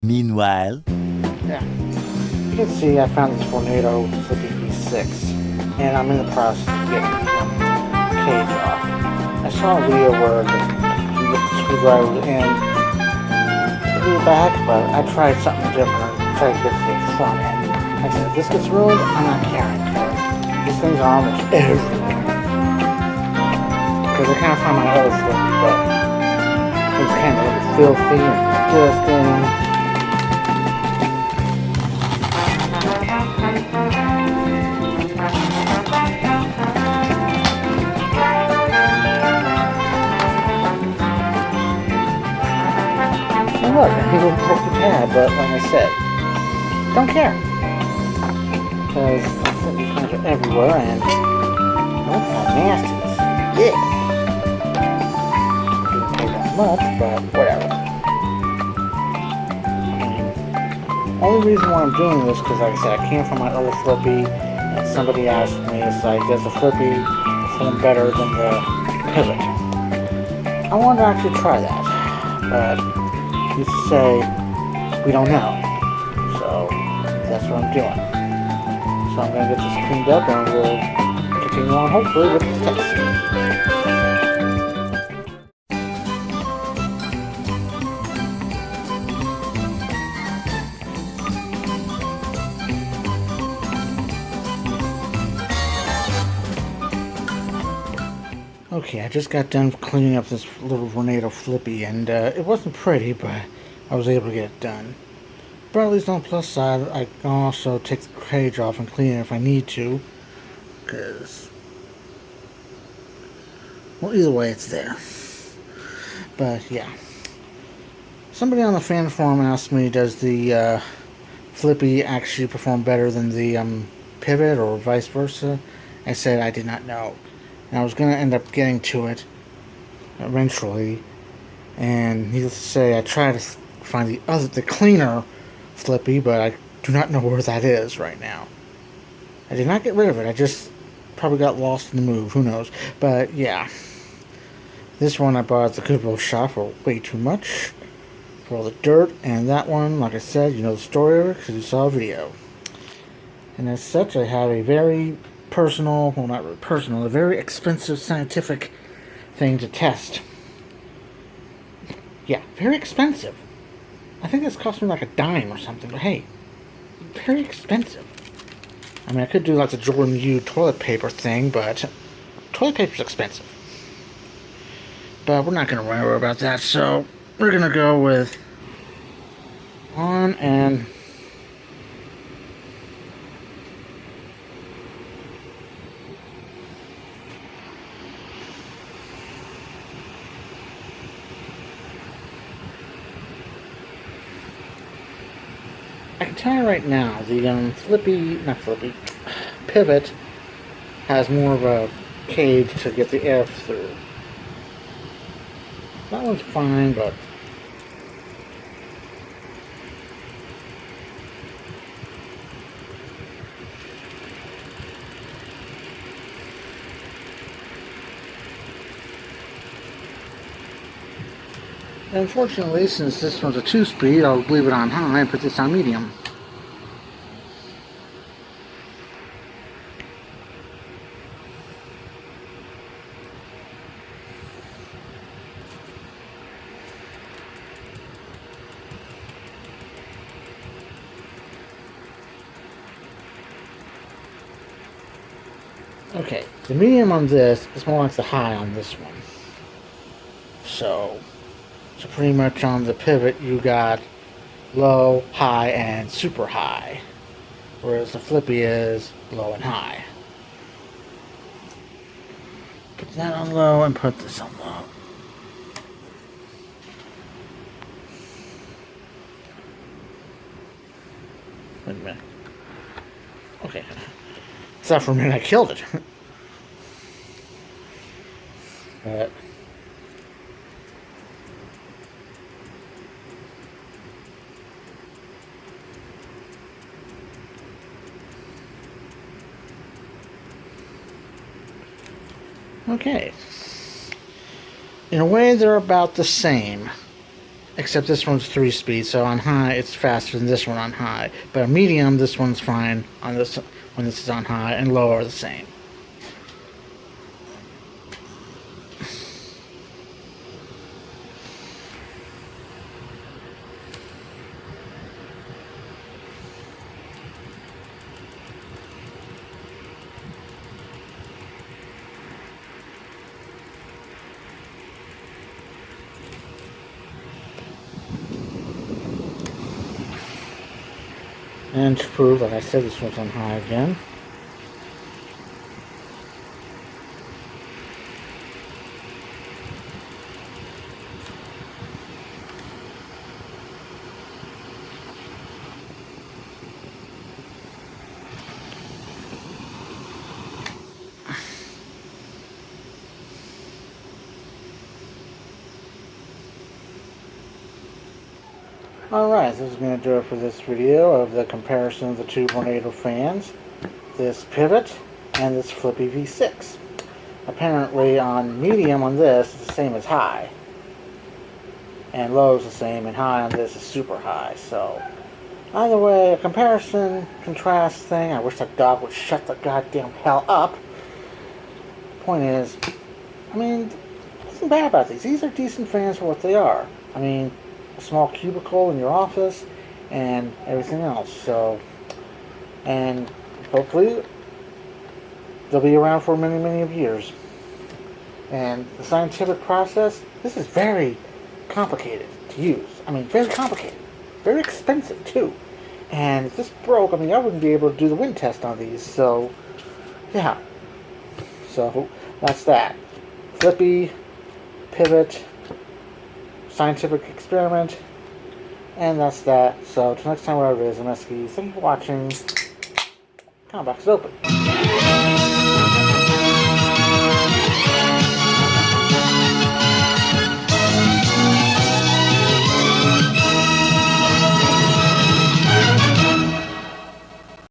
Meanwhile, Yeah. You can see I found this Vornado Flippi V6, and I'm in the process of getting the cage off. I saw a video where you get the screwdriver in to do it back, but I tried something different. I tried to get to the front end. I said, if this gets ruined, I'm not caring, because these things are almost everywhere. Because I kind of found my other Flippi, but it was kind of filthy and disgusting. And look, he even broke the pad, but like I said, don't care. Because these things are everywhere, and look how nasty this is. Yeah. Didn't pay that much, but whatever. Only reason why I'm doing this, because like I said, I came from my other Flippi, and somebody asked me, it's like, does the Flippi perform better than the Pivot? I wanted to actually try that, but you say, we don't know. So, that's what I'm doing. So I'm going to get this cleaned up, and we'll continue on, hopefully, with the test. Okay, I just got done cleaning up this little Vornado Flippi, and it wasn't pretty, but I was able to get it done. But at least on the plus side, I can also take the cage off and clean it if I need to, because, well, either way, it's there. But, yeah. Somebody on the fan forum asked me, does the Flippi actually perform better than the Pivot, or vice versa? I said I did not know. And I was going to end up getting to it eventually, and needless to say, I tried to find the cleaner Flippi, but I do not know where that is right now. I did not get rid of it, I just probably got lost in the move, who knows. But yeah, this one I bought at the Goodwill shop for way too much, for all the dirt, and that one, like I said, you know the story of it because you saw a video. And as such, I have a very personal, well, not really personal, a very expensive scientific thing to test. Yeah, very expensive. I think this cost me like $0.10 or something, but hey, very expensive. I mean, I could do like the Jordan U toilet paper thing, but toilet paper's expensive. But we're not going to worry about that, so we're going to go with on and I can tell you right now, the Pivot has more of a cage to get the air through. That one's fine, but unfortunately, since this one's a 2-speed, I'll leave it on high and put this on medium. Okay, the medium on this is more like the high on this one. So pretty much on the Pivot you got low, high, and super high. Whereas the Flippi is low and high. Put that on low and put this on low. Wait a minute. Okay. Except for a minute I killed it. But okay. In a way, they're about the same. except this one's 3-speed, so on high it's faster than this one on high. But on medium, this one's fine on this when this is on high, and low are the same. And to prove, like I said, this one's on high again. Alright, this is going to do it for this video of the comparison of the two Vornado fans, this pivot and this Flippi V6. Apparently on medium on this is the same as high, and low is the same, and high on this is super high. So either way, a comparison, contrast thing. I wish that dog would shut the goddamn hell up. Point is, I mean, nothing bad about these. These are decent fans for what they are. I mean, a small cubicle in your office and everything else. So, and hopefully they'll be around for many, many years. And the scientific process, this is very complicated to use. I mean, very complicated. Very expensive, too. And if this broke, I mean, I wouldn't be able to do the wind test on these. So, yeah. So, that's that. Flippi, pivot, scientific experiment, and that's that. So, till next time, whatever it is, I'm Eskie. Thank you for watching. Comment box is open.